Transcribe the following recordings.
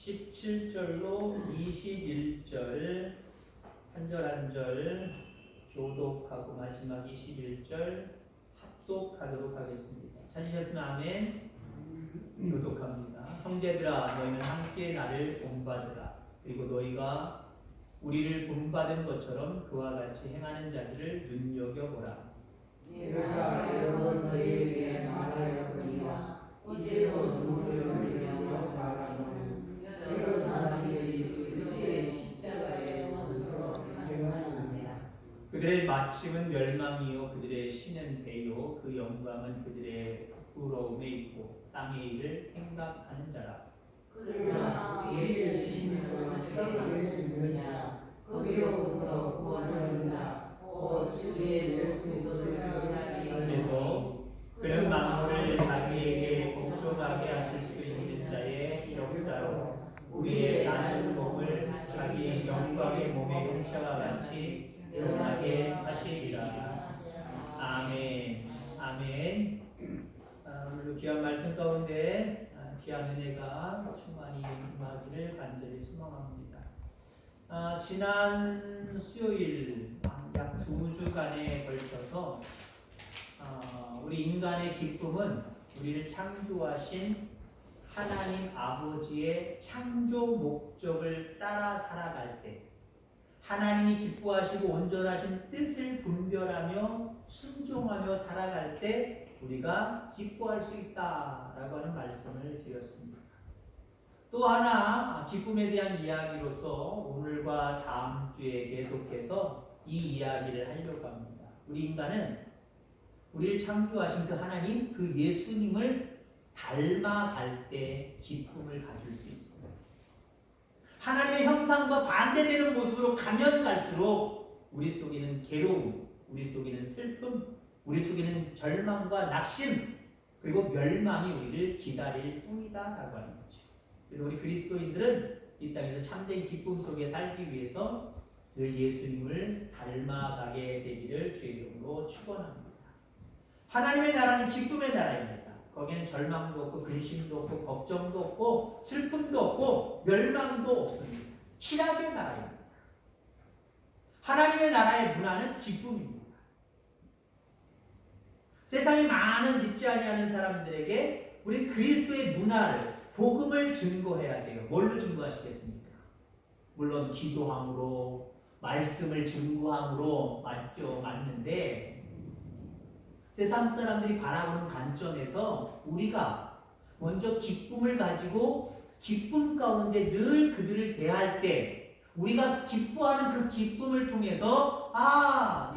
17절로 21절 한 절 한 절 교독하고 마지막 21절 합독하도록 하겠습니다. 찾으셨으면 아멘. 교독합니다. 형제들아 너희는 함께 나를 본받으라. 그리고 너희가 우리를 본받은 것처럼 그와 같이 행하는 자들을 눈여겨보라. 내가 여러 번 너희에게 말하였거니와 이제도 눈물을 흘리며 말하노니 여러 사람들이 그리스도의 십자가의 원수로 행하느니라. 그들의 마침은 멸망이요 그들의 신은 배요 그 영광은 그들의 부끄러움에 있고 땅의 일을 생각하는 자라. 그러나 우리의 주님은 평안에 있는 자 거기로부터 구원하는 자 곧 주의 예수 그리스도를 생각하기 그래서 그는 만물을 자기에게 복종하게 하실 수 있는 자의 역사로 우리의 낮은 몸을 자기의 영광의 몸의 형체와 같이 변하게 하시리라. 아멘. 아멘. 오늘도 귀한 말씀 가운데 귀한 은혜가 충만히 임하기를 간절히 소망합니다. 지난 수요일 약 2주간에 걸쳐서 우리 인간의 기쁨은 우리를 창조하신 하나님 아버지의 창조 목적을 따라 살아갈 때 하나님이 기뻐하시고 온전하신 뜻을 분별하며 순종하며 살아갈 때 우리가 기뻐할 수 있다라고 하는 말씀을 드렸습니다. 또 하나 기쁨에 대한 이야기로서 오늘과 다음 주에 계속해서 이 이야기를 하려고 합니다. 우리 인간은 우리를 창조하신 그 하나님, 그 예수님을 닮아갈 때 기쁨을 가질 수 있습니다. 하나님의 형상과 반대되는 모습으로 가면 갈수록 우리 속에는 괴로움, 우리 속에는 슬픔, 우리 속에는 절망과 낙심, 그리고 멸망이 우리를 기다릴 뿐이다라고 하는 거죠. 그래서 우리 그리스도인들은 이 땅에서 참된 기쁨 속에 살기 위해서 늘 예수님을 닮아가게 되기를 주의 이름으로 축원합니다. 하나님의 나라는 기쁨의 나라입니다. 거기에는 절망도 없고 근심도 없고 걱정도 없고 슬픔도 없고 멸망도 없습니다. 희락의 나라입니다. 하나님의 나라의 문화는 기쁨입니다. 세상에 많은 믿지 아니하는 사람들에게 우리 그리스도의 문화를 복음을 증거해야 돼요. 뭘로 증거하시겠습니까? 물론 기도함으로 말씀을 증거함으로 맞죠. 맞는데 세상 사람들이 바라보는 관점에서 우리가 먼저 기쁨을 가지고 기쁨 가운데 늘 그들을 대할 때 우리가 기뻐하는 그 기쁨을 통해서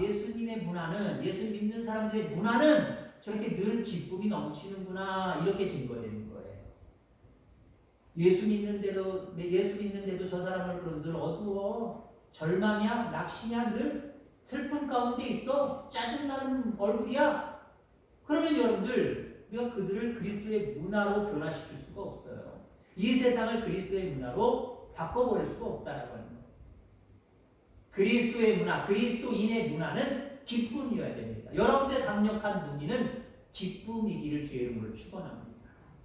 예수님의 문화는 예수 믿는 사람들의 문화는 저렇게 늘 기쁨이 넘치는구나 이렇게 증거되는 거예요. 예수 믿는데도 저 사람 얼굴은 늘 어두워 절망이야 낙심이야 늘 슬픔 가운데 있어 짜증나는 얼굴이야. 그러면 여러분들 우리가 그들을 그리스도의 문화로 변화시킬 수가 없어요. 이 세상을 그리스도의 문화로 바꿔버릴 수가 없다라고 하는 거예요. 그리스도의 문화, 그리스도인의 문화는 기쁨이어야 됩니다. 여러분들의 강력한 무기는 기쁨이기를 주의 이름으로 축원합니다.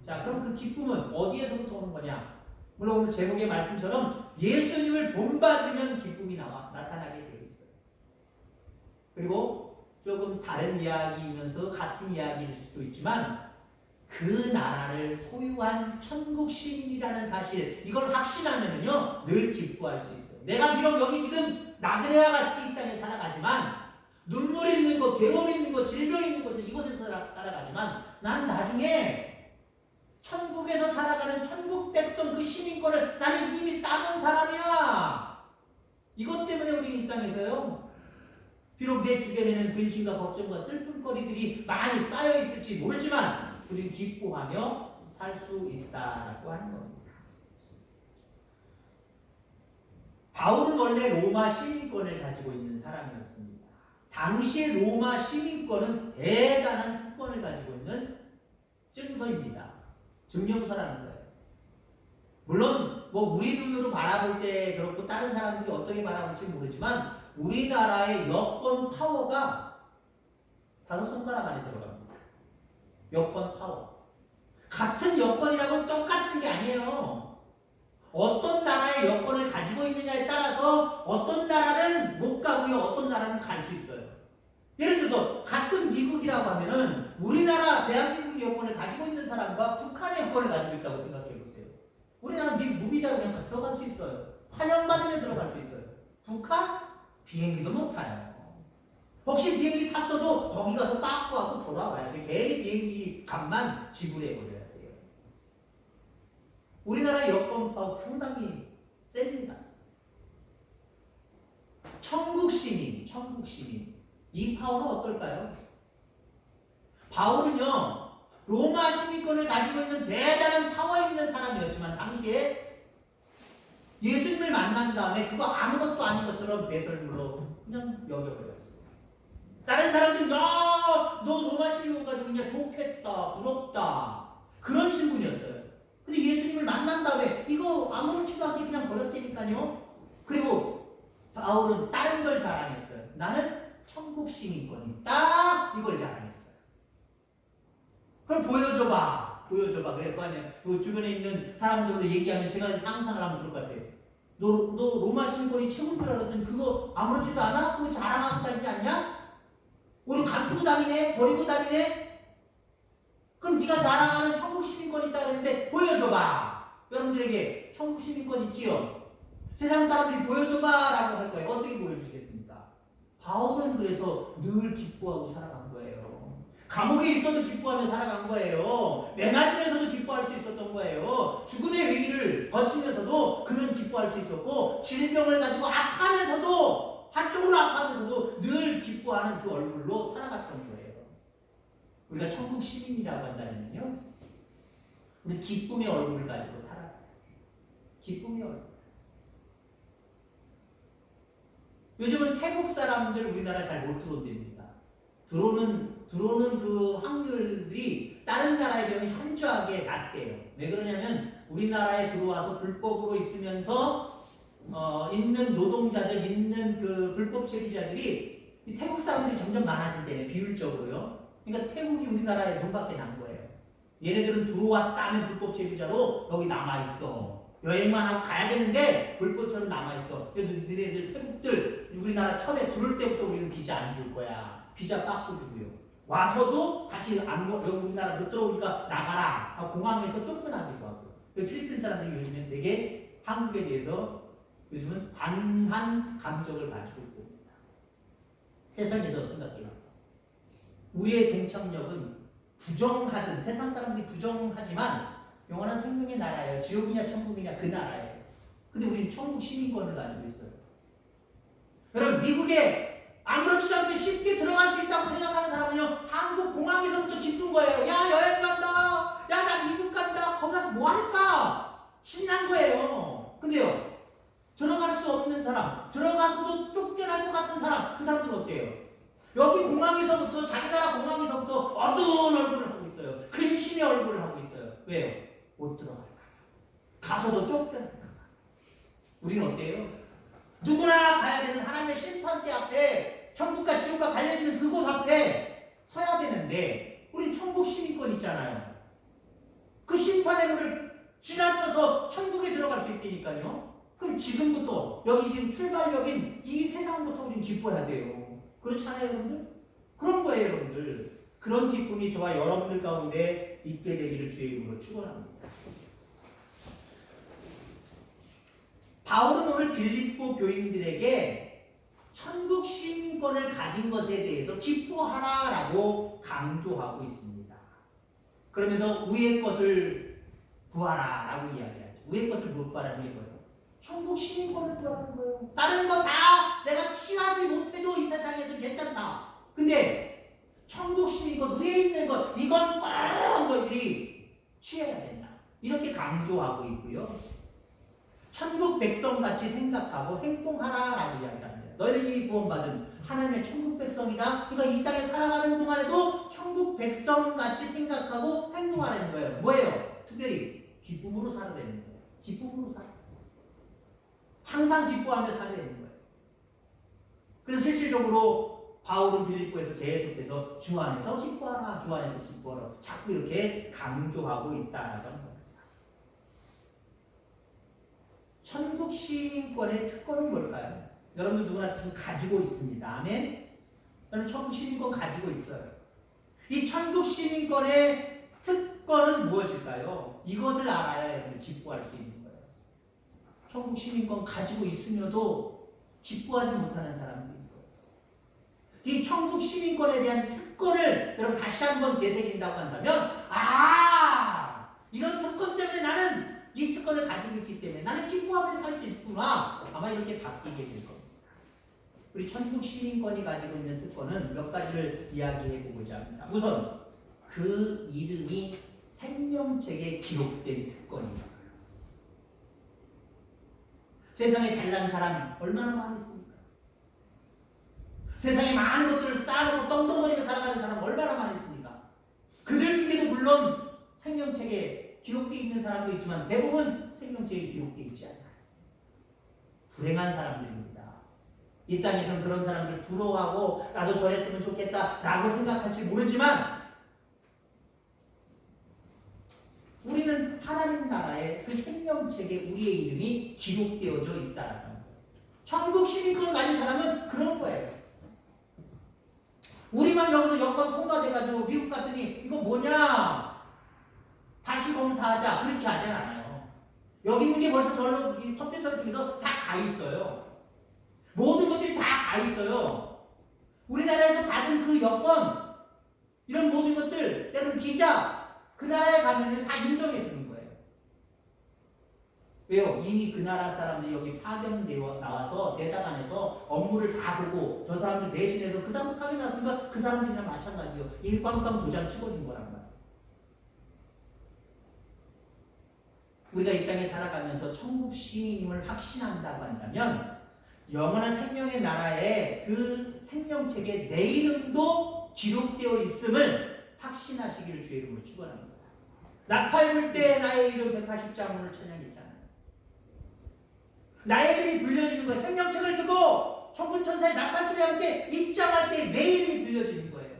자, 그럼 그 기쁨은 어디에서부터 오는 거냐? 물론 오늘 제목의 말씀처럼 예수님을 본받으면 기쁨이 나타나게 되어 있어요. 그리고 조금 다른 이야기이면서 같은 이야기일 수도 있지만 그 나라를 소유한 천국 시민이라는 사실 이걸 확신하면요 늘 기뻐할 수 있어요. 내가 비록 여기 지금 나그네와 같이 이 땅에 살아가지만 눈물 있는 것, 괴로움 있는 것, 질병 있는 곳에서 이곳에서 살아가지만 난 나중에 천국에서 살아가는 천국 백성 그 시민권을 나는 이미 따본 사람이야. 이것 때문에 우리는 이 땅에서요 비록 내 주변에는 근심과 걱정과 슬픔거리들이 많이 쌓여 있을지 모르지만 우리는 기뻐하며 살 수 있다라고 하는 겁니다. 바울은 원래 로마 시민권을 가지고 있는 사람이었습니다. 당시의 로마 시민권은 대단한 특권을 가지고 있는 증서입니다. 증명서라는 거예요. 물론 우리 눈으로 바라볼 때 그렇고 다른 사람들이 어떻게 바라볼지 모르지만 우리나라의 여권 파워가 5손가락 안에 들어갑니다. 여권 파워. 같은 여권이라고 똑같은 게 아니에요. 나라의 여건을 가지고 있느냐에 따라서 어떤 나라는 못 가고요, 어떤 나라는 갈 수 있어요. 예를 들어서 같은 미국이라고 하면은 우리나라 대한민국 여권을 가지고 있는 사람과 북한의 여권을 가지고 있다고 생각해 보세요. 우리나라 무비자로 그냥 들어갈 수 있어요. 환영받으면 들어갈 수 있어요. 북한 비행기도 못 타요. 혹시 비행기 탔어도 거기 가서 빠꾸 하고 돌아와야 돼. 괜히 비행기 값만 지불해 버려야 돼요. 우리나라 여권 파워 상당히 셉니다. 천국 시민. 이 파워는 어떨까요? 바울은요, 로마 시민권을 가지고 있는 대단한 파워 있는 사람이었지만 당시에 예수님을 만난 다음에 그거 아무것도 아닌 것처럼 배설물로 그냥 여겨버렸어요. 다른 사람들이 너 로마 시민권 가지고 있냐, 좋겠다, 부럽다, 그런 신분이었어요. 근데 예수님을 만난 다음에 이거 아무렇지도 않게 그냥 버렸다니까요. 그리고 바울은 다른 걸 자랑했어요. 나는 천국 시민권이 딱 이걸 자랑했어요. 그럼 보여줘봐. 그럴 거 아니에요. 그 주변에 있는 사람들로 얘기하면 제가 상상을 하면 그럴 것 같아요. 너 로마 시민권이 최고인 줄 알았더니 그거 아무렇지도 않아? 그거 자랑하고 다니지 않냐? 우리 감추고 다니네? 버리고 다니네? 그럼 네가 자랑하는 천국 시민권 있다 그랬는데 보여줘봐. 여러분들에게 천국 시민권 있지요? 세상 사람들이 보여줘봐 라고 할 거예요. 어떻게 보여주시겠습니까? 바울은 그래서 늘 기뻐하고 살아간 거예요. 감옥에 있어도 기뻐하며 살아간 거예요. 매맞으면서도 기뻐할 수 있었던 거예요. 죽음의 위기를 거치면서도 그는 기뻐할 수 있었고, 질병을 가지고 아파하면서도, 한쪽으로 아파하면서도 늘 기뻐하는 그 얼굴로 살아갔던 거예요. 우리가 천국 시민이라고 한다면요, 우리 기쁨의 얼굴을 가지고 살아가요. 기쁨의 얼굴. 요즘은 태국 사람들 우리나라 잘 못 들어온답니다. 들어오는 그 확률이 다른 나라에 비하면 현저하게 낮대요. 왜 그러냐면 우리나라에 들어와서 불법으로 있으면서 있는 노동자들, 있는 그 불법 체류자들이 이 태국 사람들이 점점 많아진대요. 비율적으로요. 그러니까 태국이 우리나라에 눈밖에 난 거예요. 얘네들은 들어왔다면 불법 체류자로 여기 남아있어. 여행만 하고 가야 되는데 불법처럼 남아있어. 그래서 너네들 태국들 우리나라 처음에 들어올 때부터 우리는 비자 안 줄 거야. 비자 빠꾸 주고요. 와서도 다시 여기 우리나라 못 들어오니까 나가라. 공항에서 쫓겨나기도 하고. 필리핀 사람들이 요즘엔 되게 한국에 대해서 요즘은 반한 감정을 가지고 있고 있습니다. 세상에서 생각해봐서 우리의 종착역은 부정하든 세상 사람들이 부정하지만 영원한 생명의 나라예요. 지옥이냐 천국이냐 그 나라예요. 근데 우리는 천국 시민권을 가지고 있어요. 여러분, 미국에 아무렇지도 않게 쉽게 들어갈 수 있다고 생각하는 사람은요, 한국 공항에서부터 기쁜 거예요. 야, 여행 간다. 야, 나 미국 간다. 거기 가서 뭐 할까? 신난 거예요. 근데요, 들어갈 수 없는 사람, 들어가서도 쫓겨날 것 같은 사람, 그 사람들은 어때요? 여기 공항에서부터, 자기 나라 공항에서부터 어두운 얼굴을 하고 있어요. 근심의 얼굴을 하고 있어요. 왜요? 못 들어갈까? 가서도 쫓겨날까? 우리는 어때요? 누구나 가야 되는 하나님의 심판대 앞에, 천국과 지옥과 갈려지는 그곳 앞에 서야 되는데 우리 천국 시민권 있잖아요. 그 심판의 문을 지나쳐서 천국에 들어갈 수 있다니까요. 그럼 지금부터 여기 지금 출발역인 이 세상부터 우리는 기뻐해야 돼요. 그렇잖아요, 여러분들? 그런 거예요, 여러분들. 그런 기쁨이 저와 여러분들 가운데 있게 되기를 주의 이름으로 축원합니다. 바울은 오늘 빌립보 교인들에게 천국 시민권을 가진 것에 대해서 기뻐하라라고 강조하고 있습니다. 그러면서 위의 것을 구하라라고 이야기하죠. 위의 것을 못 구하라는 게 뭐예요? 천국 시민권을 구하라는 거예요. 다른 거 다 내가 취하지 못해도 이 세상에서 괜찮다. 근데 천국 시민권, 위에 있는 것, 이건 꼭 너희들이 취해야 된다. 이렇게 강조하고 있고요. 천국 백성같이 생각하고 행동하라라고 이야기합니다. 너희들이 구원받은 하나님의 천국 백성이다. 그러니까 이 땅에 살아가는 동안에도 천국 백성같이 생각하고 행동하라는 거예요. 뭐예요? 특별히 기쁨으로 살아내는 거예요. 기쁨으로 살아. 항상 기뻐하며 살아내는 거예요. 그래서 실질적으로 바울은 빌립보에서 계속해서 주 안에서 기뻐하라, 주 안에서 기뻐하라. 자꾸 이렇게 강조하고 있다라는 겁니다. 천국 시민권의 특권은 뭘까요? 여러분들 누구나 지금 가지고 있습니다. 아멘? 저는 천국 시민권 가지고 있어요. 이 천국 시민권의 특권은 무엇일까요? 이것을 알아야 여러분 기뻐할 수 있는 거예요. 천국 시민권 가지고 있으면도 기뻐하지 못하는 사람들이 있어요. 이 천국 시민권에 대한 특권을 여러분 다시 한번 되새긴다고 한다면, 이런 특권 때문에 나는 이 특권을 가지고 있기 때문에 나는 기뻐하면서 살 수 있구나. 아마 이렇게 바뀌게 될 겁니다. 우리 천국 시민권이 가지고 있는 특권은 몇 가지를 이야기해 보고자 합니다. 우선 그 이름이 생명책에 기록된 특권이 있어요. 세상에 잘난 사람 얼마나 많이 있습니까? 세상에 많은 것들을 쌓아놓고 떵떵거리며 살아가는 사람 얼마나 많이 있습니까? 그들 중에도 물론 생명책에 기록되어 있는 사람도 있지만 대부분 생명책에 기록되어 있지 않아요. 불행한 사람들입니다. 이 땅에서는 그런 사람들 부러워하고 나도 저랬으면 좋겠다라고 생각할지 모르지만 우리는 하나님 나라의 그 생명책에 우리의 이름이 기록되어져 있다라는 거예요. 천국 시민권을 가진 사람은 그런 거예요. 우리만 여기서 여권 통과돼가지고 미국 갔더니 이거 뭐냐? 다시 검사하자. 그렇게 하진 않아요. 여기 있는 게 벌써 저로 컴퓨터 중에서 다 가 있어요. 모든 것들이 다 가 있어요. 우리나라에서 받은 그 여권, 이런 모든 것들, 때로는 비자, 그 나라에 가면 다 인정해 주는 거예요. 왜요? 이미 그 나라 사람들이 여기 파견되어 나와서 대사관에서 업무를 다 보고 저 사람들 대신해서 그 사람들 파견 나왔으니까 그 사람들이랑 마찬가지예요. 이미 꽝꽝 도장 찍어준 거란 말이에요. 우리가 이 땅에 살아가면서 천국 시민임을 확신한다고 한다면 영원한 생명의 나라에 그 생명책에 내 이름도 기록되어 있음을 확신하시기를 주의 이름으로 축원합니다. 나팔 불 때 나의 이름 180장으로 찬양했잖아요. 나의 이름이 불려지는 거예요. 생명책을 두고 천군천사의 나팔 소리와 함께 입장할 때 내 이름이 불려지는 거예요.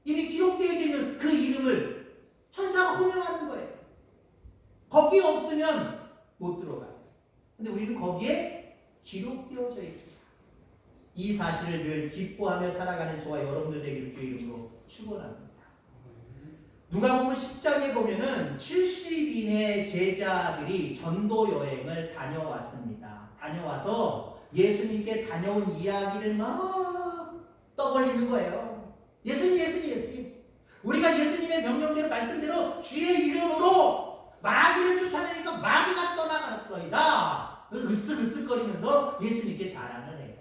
이미 기록되어 있는 그 이름을 천사가 호명하는 거예요. 거기 없으면 못 들어가요. 근데 우리는 거기에 기록되어져 있습니다. 이 사실을 늘 기뻐하며 살아가는 저와 여러분들 되기를 주의 이름으로 축원합니다. 누가복음 10장에 보면은 70인의 제자들이 전도 여행을 다녀왔습니다. 다녀와서 예수님께 다녀온 이야기를 막 떠벌리는 거예요. 예수님. 우리가 예수님의 명령대로 말씀대로 주의 이름으로 마귀를 쫓아내니까 마귀가 떠나갔더이다. 으쓱으쓱거리면서 예수님께 자랑을 해요.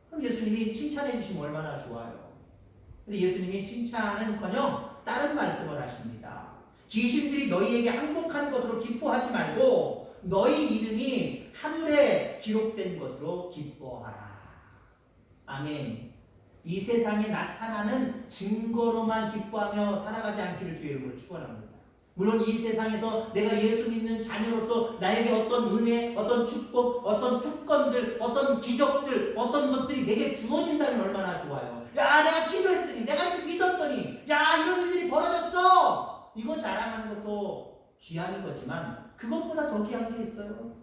그럼 예수님이 칭찬해 주시면 얼마나 좋아요. 근데 예수님이 칭찬은커녕 다른 말씀을 하십니다. 귀신들이 너희에게 항복하는 것으로 기뻐하지 말고 너희 이름이 하늘에 기록된 것으로 기뻐하라. 아멘. 이 세상에 나타나는 증거로만 기뻐하며 살아가지 않기를 주의 이름으로 축원합니다. 물론 이 세상에서 내가 예수 믿는 자녀로서 나에게 어떤 은혜, 어떤 축복, 어떤 특권들, 어떤 기적들, 어떤 것들이 내게 주어진다면 얼마나 좋아요. 야, 내가 기도했더니, 내가 이렇게 믿었더니, 야, 이런 일들이 벌어졌어. 이거 자랑하는 것도 귀한 거지만 그것보다 더 귀한 게 있어요.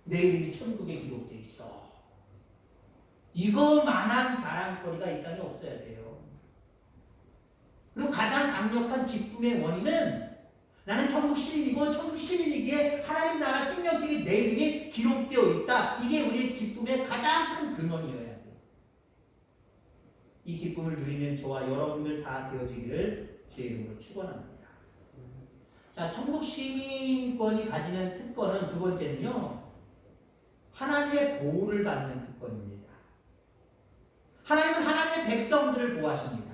내 이름이 천국에 기록돼 있어. 이거만한 자랑거리가 이 땅에 없어야 돼요. 그리고 가장 강력한 기쁨의 원인은 나는 천국 시민이고 천국 시민이기에 하나님 나라 생명책에 내 이름이 기록되어 있다. 이게 우리의 기쁨의 가장 큰 근원이어야 돼요. 이 기쁨을 누리는 저와 여러분들 다 되어지기를 주의 이름으로 축원합니다. 자, 천국 시민권이 가지는 특권은 두 번째는요, 하나님의 보호를 받는 특권입니다. 하나님은 하나님의 백성들을 보호하십니다.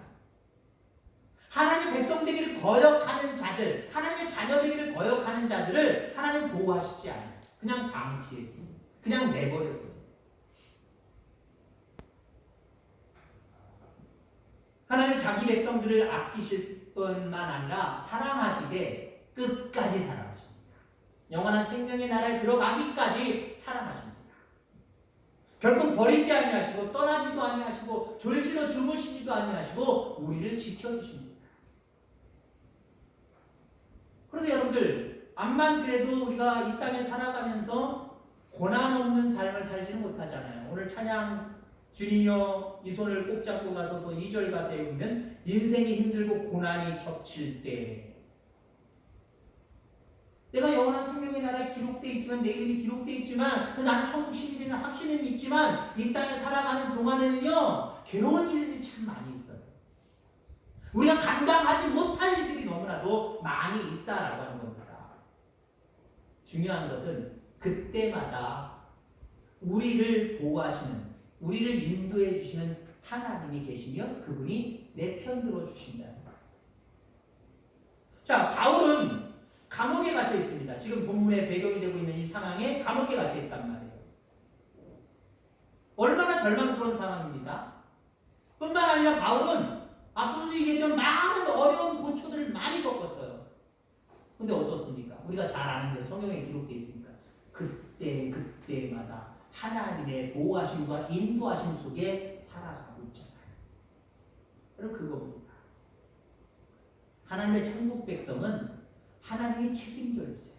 하나님의 백성 되기를 거역하는 자들, 하나님의 자녀 되기를 거역하는 자들을 하나님 보호하시지 않아요. 그냥 방치해 두세요. 그냥 내버려 두세요. 하나님 자기 백성들을 아끼실 뿐만 아니라 사랑하시되 끝까지 사랑하십니다. 영원한 생명의 나라에 들어가기까지 사랑하십니다. 결국 버리지 아니하시고 떠나지도 아니하시고 졸지도 주무시지도 아니하시고 우리를 지켜주십니다. 그런데 여러분들, 암만 그래도 우리가 이 땅에 살아가면서 고난 없는 삶을 살지는 못하잖아요. 오늘 찬양 주님이여 이 손을 꼭 잡고 가소서 2절 가사에 보면 인생이 힘들고 고난이 겹칠 때 내가 영원한 생명의 나라에 기록되어 있지만 내 이름이 기록되어 있지만 나는 천국 시민이라는 확신은 있지만 이 땅에 살아가는 동안에는요 괴로운 일들이 참 많이 있어요. 우리가 감당하지 못할 일들이 너무나도 많이 있다라고 하는 겁니다. 중요한 것은 그때마다 우리를 보호하시는 우리를 인도해 주시는 하나님이 계시며 그분이 내 편 들어주신다. 자, 바울은 감옥에 갇혀 있습니다. 지금 본문의 배경이 되고 있는 이 상황에 감옥에 갇혀 있단 말이에요. 얼마나 절망스러운 상황입니다. 뿐만 아니라 바울은 앞서도 얘기했지만 많은 어려운 고초들을 많이 겪었어요. 근데 어떻습니까? 우리가 잘 아는데 성경에 기록되어 있으니까 그때마다 하나님의 보호하심과 인도하심 속에 살아가고 있잖아요. 여러분 그겁니다. 하나님의 천국 백성은 하나님이 책임져 주세요.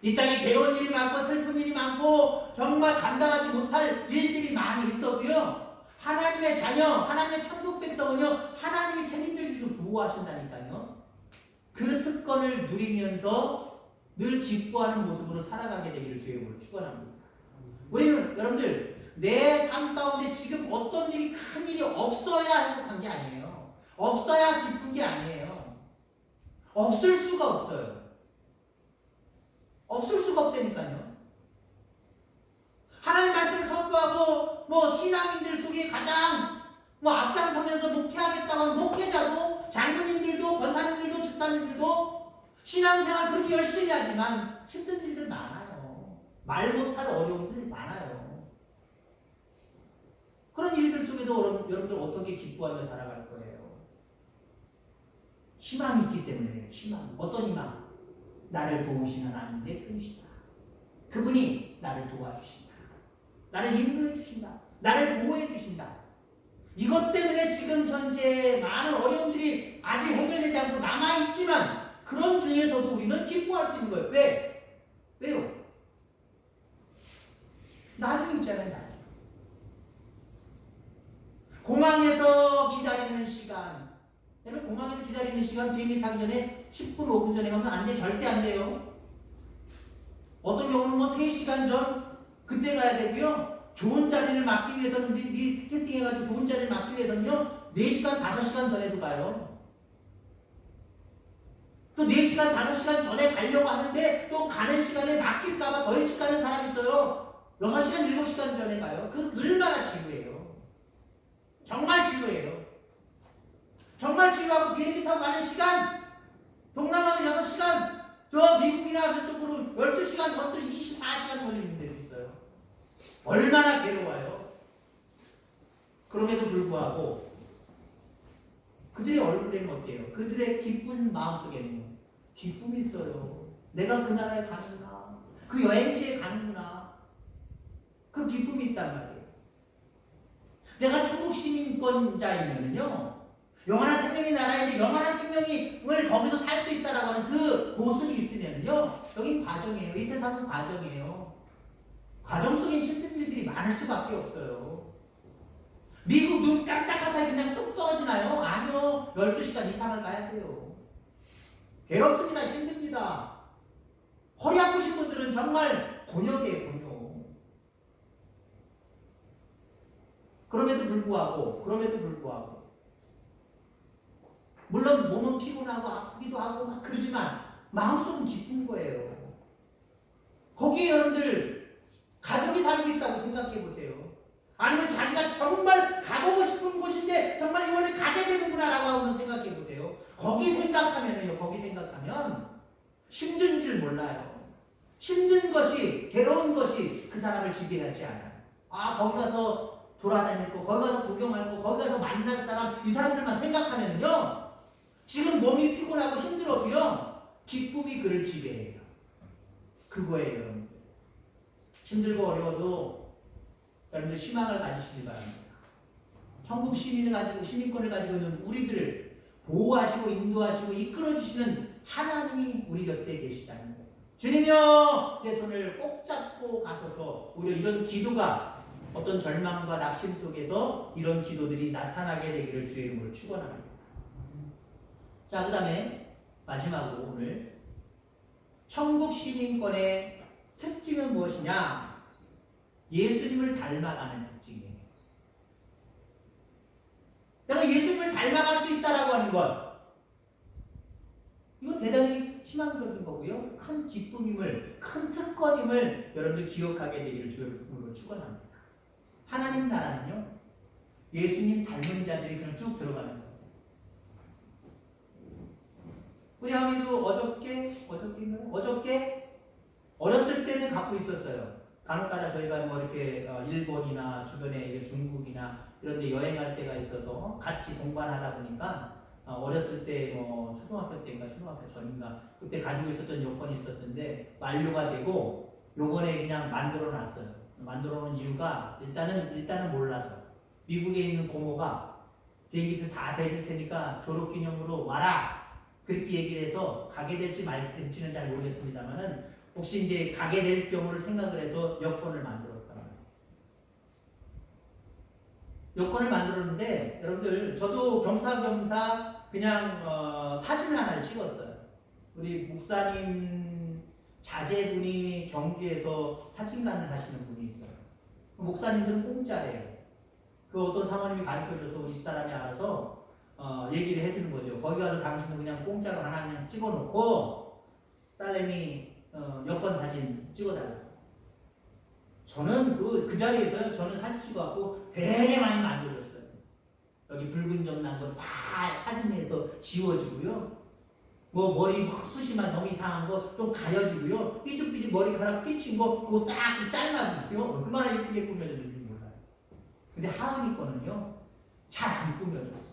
이 땅에 괴로운 일이 많고 슬픈 일이 많고 정말 감당하지 못할 일들이 많이 있어도요. 하나님의 자녀, 하나님의 천국 백성은요. 하나님이 책임져 주시고 보호하신다니까요. 그 특권을 누리면서 늘 기뻐하는 모습으로 살아가게 되기를 주의 이름으로 축원합니다. 우리는 여러분들 내 삶 가운데 지금 어떤 일이 큰 일이 없어야 행복한 게 아니에요. 없어야 기쁜 게 아니에요. 없을 수가 없어요. 없을 수가 없다니까요. 하나님 말씀을 선포하고 신앙인들 속에 가장 앞장서면서 목회하겠다고 하는 목회자도 장로님들도 권사님들도 집사님들도 신앙생활 그렇게 열심히 하지만 힘든 일들 많아요. 말 못할 어려움들 많아요. 그런 일들 속에서 여러분들 어떻게 기뻐하며 살아갈 거예요? 희망이 있기 때문에 희망. 어떤 희망? 나를 도우시는 하나님 내 편이시다. 그분이 나를 도와주신다. 나를 인도해 주신다. 나를 보호해 주신다. 이것 때문에 지금 현재 많은 어려움들이 아직 해결되지 않고 남아있지만 그런 중에서도 우리는 기뻐할 수 있는 거예요. 왜? 왜요? 나중에 있잖아요. 나중에. 공항에서 기다리는 시간 여러분 공항에서 기다리는 시간 비행기 타기 전에 10분 5분 전에 가면 안 돼. 절대 안 돼요. 어떤 경우는 3시간 전 그때 가야 되고요. 좋은 자리를 맡기 위해서는 미리 티켓팅해가지고 좋은 자리를 맡기 위해서는요 4시간 5시간 전에도 가요. 또 4시간 5시간 전에 가려고 하는데 또 가는 시간에 막힐까봐 더 일찍 가는 사람이 있어요. 6시간 7시간 전에 가요. 그 얼마나 지루해요. 정말 지루해요. 정말 지루하고 비행기 타고 가는 시간 동남아는 6시간 저 미국이나 그쪽으로 12시간 것들이 24시간 걸리는 데도 있어요. 얼마나 괴로워요. 그럼에도 불구하고 그들의 얼굴에는 어때요? 그들의 기쁜 마음속에는 기쁨이 있어요. 내가 그 나라에 가는구나. 그 여행지에 가는구나. 그 기쁨이 있단 말이에요. 내가 천국 시민권자이면요 영원한 생명의 나라에 영원한 생명을 거기서 살 수 있다라고 하는 그 모습이 있으면요 여긴 과정이에요. 이 세상은 과정이에요. 과정 속에 힘든 일들이 많을 수밖에 없어요. 미국 눈 깜짝할 사이 그냥 뚝 떨어지나요? 아니요. 12시간 이상을 가야 돼요. 괴롭습니다. 힘듭니다. 허리 아프신 분들은 정말 곤욕이에요. 곤욕. 그럼에도 불구하고 물론 몸은 피곤하고 아프기도 하고 막 그러지만 마음속은 기쁜 거예요. 거기에 여러분들 가족이 살고 있다고 생각해 보세요. 아니면 자기가 정말 가보고 싶은 곳인데 정말 이번에 가게 되는구나라고 하고 생각해 보세요. 거기 생각하면 힘든 줄 몰라요. 힘든 것이 괴로운 것이 그 사람을 지배하지 않아요. 거기 가서 돌아다닐 거, 거기 가서 구경할 거, 거기 가서 만날 사람, 이 사람들만 생각하면요 지금 몸이 피곤하고 힘들어도요 기쁨이 그를 지배해요. 그거예요. 여러분들. 힘들고 어려워도 여러분들 희망을 가지시기 바랍니다. 천국 시민권을 가지고 있는 우리들을 보호하시고 인도하시고 이끌어주시는 하나님이 우리 곁에 계시다는 거예요. 주님이여 내 손을 꼭 잡고 가소서. 오히려 이런 기도가 어떤 절망과 낙심 속에서 이런 기도들이 나타나게 되기를 주의 이름으로 축원합니다. 자, 그 다음에 마지막으로 오늘 천국 시민권의 특징은 무엇이냐? 예수님을 닮아가는 특징이에요. 내가 예수님을 닮아갈 수 있다라고 하는 것, 이거 대단히 희망적인 거고요. 큰 기쁨임을, 큰 특권임을 여러분들 기억하게 되기를 주님으로 축원합니다. 하나님 나라는요, 예수님 닮은 자들이 그냥 쭉 들어가는 거예요. 우리 아미도 어저께 어렸을 때는 갖고 있었어요. 간혹가다 저희가 뭐 이렇게 일본이나 주변에 중국이나 이런 데 여행할 때가 있어서 같이 동반하다 보니까 어렸을 때 뭐 초등학교 때인가 초등학교 전인가 그때 가지고 있었던 여권이 있었는데 만료가 되고 요번에 그냥 만들어 놨어요. 만들어 놓은 이유가 일단은 몰라서 미국에 있는 고모가 비행기표 다 대줄 테니까 졸업 기념으로 와라 그렇게 얘기를 해서 가게 될지 말지는 잘 모르겠습니다만은 혹시 이제 가게 될 경우를 생각을 해서 여권을 만들었다. 여권을 만들었는데 여러분들 저도 겸사겸사 그냥 사진을 하나를 찍었어요. 우리 목사님 자제분이 경주에서 사진관을 하시는 분이 있어요. 목사님들은 공짜래요. 그 어떤 사모님이 가르쳐줘서 우리 집사람이 알아서 얘기를 해주는 거죠. 거기 가서 당신은 그냥 공짜로 하나 그냥 찍어놓고 딸내미 여권 사진 찍어달라고. 저는 그 자리에서요, 저는 사진 찍어갖고 되게 많이 만들어줬어요. 여기 붉은 점 난 거 다 사진에서 지워지고요. 뭐 머리 숱이만 너무 이상한 거 좀 가려주고요. 삐죽삐죽 머리카락 삐친 거 그거 싹 잘라주고요. 얼마나 예쁘게 꾸며줬는지 몰라요. 근데 하은이 거는요, 잘 안 꾸며줬어요.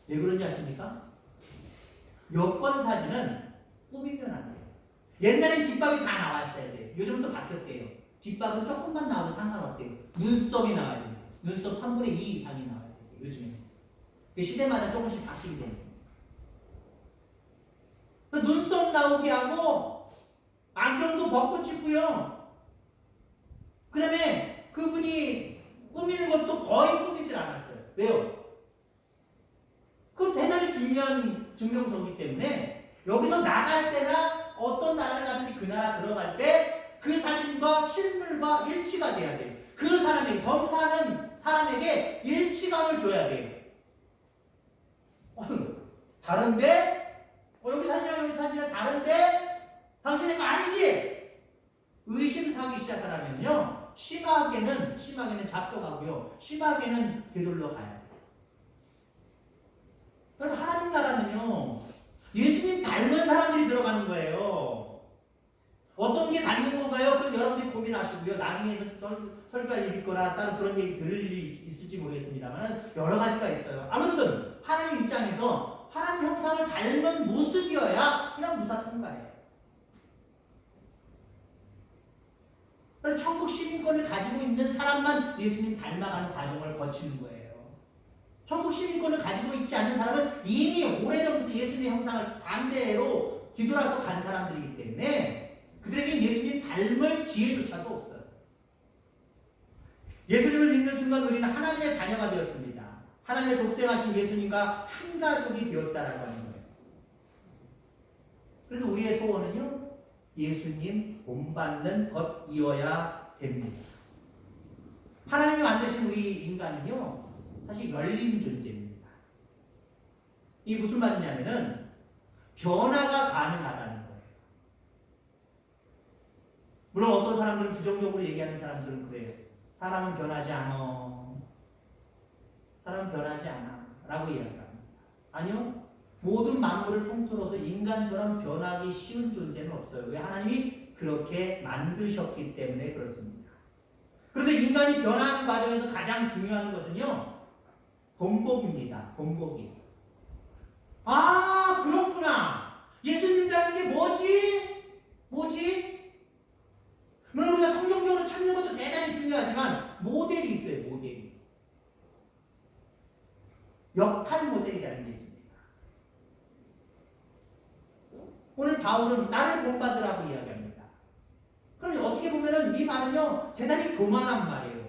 왜 그런지 아십니까? 여권 사진은 꾸미면 안 돼요. 옛날엔 뒷밥이 다 나왔어야 돼요. 요즘은 또 바뀌었대요. 뒷밥은 조금만 나와도 상관없대요. 눈썹이 나와야 돼요. 눈썹 3분의 2 이상이 나와야 돼요. 요즘에. 시대마다 조금씩 바뀌게 됩니다. 눈썹 나오게 하고 안경도 벗고 찍고요. 그 다음에 그분이 꾸미는 것도 거의 꾸미질 않았어요. 왜요? 그건 대단히 중요한 증명서이기 때문에 여기서 나갈 때나 어떤 나라를 가든지 그 나라 들어갈 때 그 사진과 실물과 일치가 돼야 돼요. 그 사람에게, 검사하는 사람에게 일치감을 줘야 돼요. 다른데? 여기 사진이랑 여기 사진은 다른데? 당신의 거 아니지? 의심사기 시작하려면요, 심하게는 잡혀가고요, 심하게는 되돌려 가야 돼요. 그래서 하나님 나라는요, 예수님 닮은 사람들이 들어가는 거예요. 어떤 게 닮은 건가요? 그건 여러분들이 고민하시고요. 나중에 설교할 일이 거나 따로 그런 얘기 들을 일이 있을지 모르겠습니다만 여러 가지가 있어요. 아무튼 하나님 입장에서 하나님 형상을 닮은 모습이어야 그냥 무사통과예요. 천국 시민권을 가지고 있는 사람만 예수님 닮아가는 과정을 거치는 거예요. 천국 시민권을 가지고 있지 않는 사람은 이미 오래전부터 예수님의 형상을 반대로 뒤돌아서 간 사람들이기 때문에 그들에게 예수님 닮을 기회조차도 없어요. 예수님을 믿는 순간 우리는 하나님의 자녀가 되었습니다. 하나님의 독생하신 예수님과 한 가족이 되었다라고 하는 거예요. 그래서 우리의 소원은요, 예수님 본받는 것이어야 됩니다. 하나님이 만드신 우리 인간은요, 사실 열린 존재입니다. 이게 무슨 말이냐면은 변화가 가능하다는 거예요. 물론 어떤 사람들은 부정적으로 얘기하는 사람들은 그래요. 사람은 변하지 않아. 사람은 변하지 않아. 라고 이야기합니다. 아니요. 모든 만물을 통틀어서 인간처럼 변하기 쉬운 존재는 없어요. 왜? 하나님이 그렇게 만드셨기 때문에 그렇습니다. 그런데 인간이 변하는 과정에서 가장 중요한 것은요, 본복입니다. 본복이. 아, 그렇구나. 예수님 닮은 게 뭐지? 물론 우리가 성경적으로 찾는 것도 대단히 중요하지만 모델이 있어요. 모델이. 역할 모델이라는 게 있습니다. 바울은 나를 본받으라고 이야기합니다. 그럼 어떻게 보면은 이 말은요 대단히 교만한 말이에요.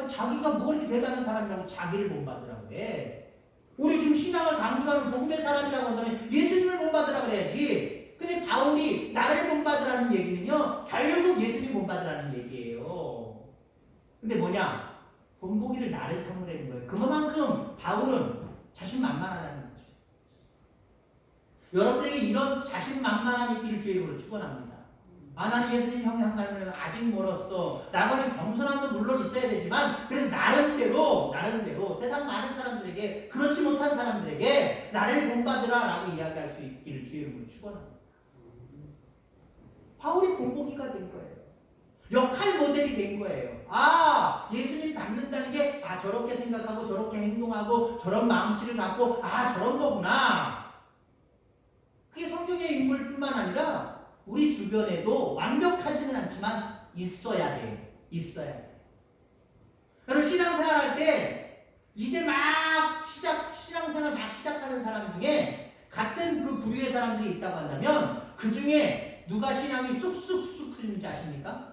자기가 뭐 이렇게 대단한 사람이라고 자기를 본받으라고 해. 우리 지금 신앙을 강조하는 복음의 사람이라고 한다면 예수님을 본받으라고 그래야지. 근데 바울이 나를 본받으라는 얘기는요 결국 예수님 본받으라는 얘기예요. 근데 뭐냐? 본보기를 나를 삼으라는 거예요. 그만큼 바울은 자신만만하다는 거죠. 여러분에게 이런 자신만만함이 있기를 주의 이름으로 축원합니다. 나는 예수님 형상 닮으면 아직 멀었어 라고 하는 겸손함도 물론 있어야 되지만 그래도 나름대로 세상 많은 사람들에게 그렇지 못한 사람들에게 나를 본받으라 라고 이야기할 수 있기를 주의 이름으로 축원합니다. 바울이 본보기가 된 거예요. 역할 모델이 된 거예요. 예수님 닮는다는 게 저렇게 생각하고 저렇게 행동하고 저런 마음씨를 갖고 저런 거구나. 그게 성경의 인물뿐만 아니라 우리 주변에도 완벽하지는 않지만 있어야 돼요. 여러분 신앙생활 할 때 이제 신앙생활 막 시작하는 사람 중에 같은 그 부류의 사람들이 있다고 한다면 그 중에 누가 신앙이 쑥쑥 흐르는지 아십니까?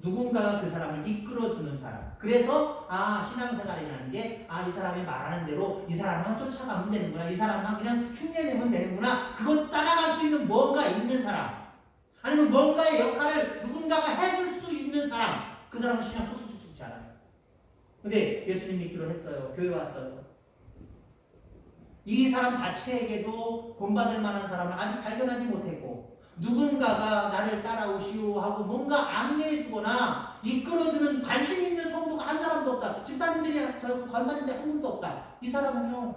누군가가 그 사람을 이끌어주는 사람. 그래서 신앙생활이라는 게 이 사람이 말하는 대로 이 사람만 쫓아가면 되는구나. 이 사람만 그냥 흉내내면 되는구나. 그걸 따라갈 수 있는 뭔가 있는 사람. 아니면 뭔가의 역할을 누군가가 해줄 수 있는 사람. 그 사람은 신앙 쑥쑥 자라요. 근데 예수님 믿기로 했어요. 교회 왔어요. 이 사람 자체에게도 본받을 만한 사람을 아직 발견하지 못했고 누군가가 나를 따라오시오 하고 뭔가 안내해주거나 이끌어주는 관심 있는 성도가 한 사람도 없다. 집사님들이 관사님들 한 분도 없다. 이 사람은요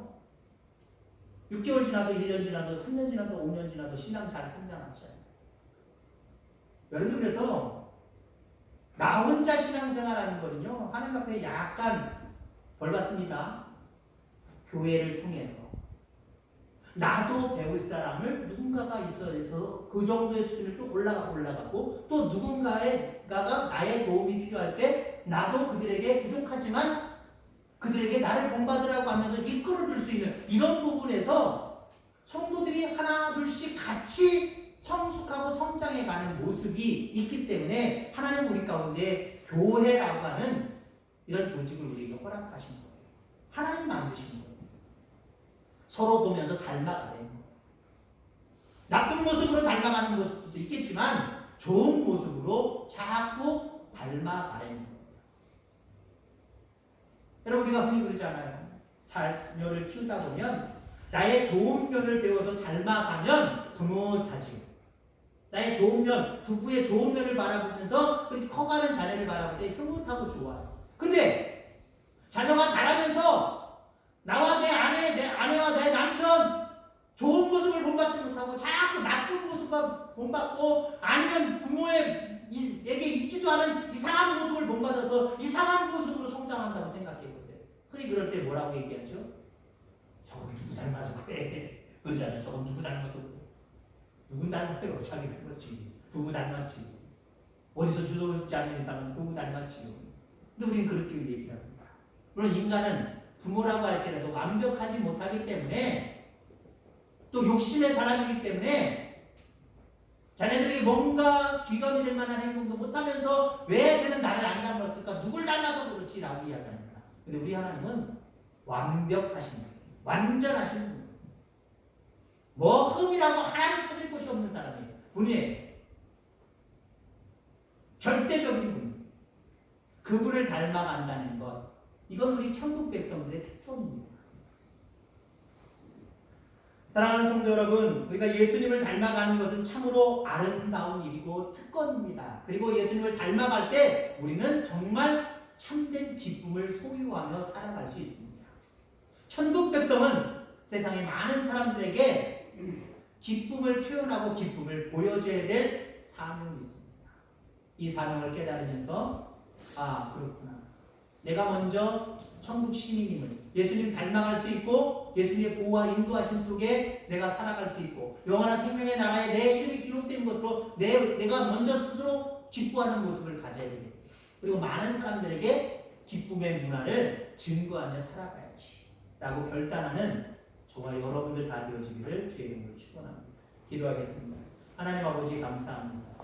6개월 지나도 1년 지나도 3년 지나도 5년 지나도 신앙 잘 성장하지 않아요. 여러분 그래서 나 혼자 신앙생활하는 거는요 하나님 앞에 약간 벌 받습니다. 교회를 통해서 나도 배울 사람을 누군가가 있어야 해서 그 정도의 수준을 좀 올라가고 또 누군가가 나의 도움이 필요할 때 나도 그들에게 부족하지만 그들에게 나를 본받으라고 하면서 이끌어줄 수 있는 이런 부분에서 성도들이 하나 둘씩 같이 성숙하고 성장해가는 모습이 있기 때문에 하나님 우리 가운데 교회라고 하는 이런 조직을 우리에게 허락하신 거예요. 하나님 만드신 거예요. 서로 보면서 닮아가는 거예요. 나쁜 모습으로 닮아가는 모습도 있겠지만 좋은 모습으로 자꾸 닮아가는 거예요. 여러분 우리가 흔히 그러잖아요. 자녀를 키우다 보면 나의 좋은 면을 배워서 닮아가면 흐뭇하지. 나의 좋은 면, 부부의 좋은 면을 바라보면서 그렇게 커가는 자녀를 바라볼 때 흐뭇하고 좋아요. 근데 자녀가 자라면서 나와 내 아내와 내 남편 좋은 모습을 본받지 못하고 자꾸 나쁜 모습만 본받고 아니면 부모에게 있지도 않은 이상한 모습을 본받아서 이상한 모습으로 성장한다고 생각해보세요. 흔히 그럴 때 뭐라고 얘기하죠? 저건 누구 닮아서 그래. 그러잖아요. 저건 누구 닮아서 그래. 누군 닮아요? 자기 닮았지. 부부 닮았지. 어디서 주워 듣지 않는 이상은 부부 닮았지요. 근데 우리는 그렇게 얘기를 합니다. 물론 인간은 부모라고 할지라도 완벽하지 못하기 때문에 또 욕심의 사람이기 때문에 자네들에게 뭔가 귀감이 될 만한 행동도 못하면서 왜 쟤는 나를 안 닮았을까? 누굴 닮아서 그렇지? 라고 이야기합니다. 근데 우리 하나님은 완벽하신 분이에요. 완전하신 분이에요. 뭐 흠이라고 하나도 찾을 곳이 없는 사람이에요. 분이에요. 절대적인 분. 그분을 닮아간다는 것. 이건 우리 천국 백성들의 특권입니다. 사랑하는 성도 여러분, 우리가 예수님을 닮아가는 것은 참으로 아름다운 일이고 특권입니다. 그리고 예수님을 닮아갈 때 우리는 정말 참된 기쁨을 소유하며 살아갈 수 있습니다. 천국 백성은 세상의 많은 사람들에게 기쁨을 표현하고 기쁨을 보여줘야 될 사명이 있습니다. 이 사명을 깨달으면서 그렇구나. 내가 먼저 천국 시민임을 예수님 닮아갈 수 있고 예수님의 보호와 인도하심 속에 내가 살아갈 수 있고 영원한 생명의 나라에 내 이름이 기록된 것으로 내가 먼저 스스로 기뻐하는 모습을 가져야 됩니다. 그리고 많은 사람들에게 기쁨의 문화를 증거하며 살아가야지 라고 결단하는 저와 여러분들 다 되어지기를 주의 이름으로 축원합니다. 기도하겠습니다. 하나님 아버지 감사합니다.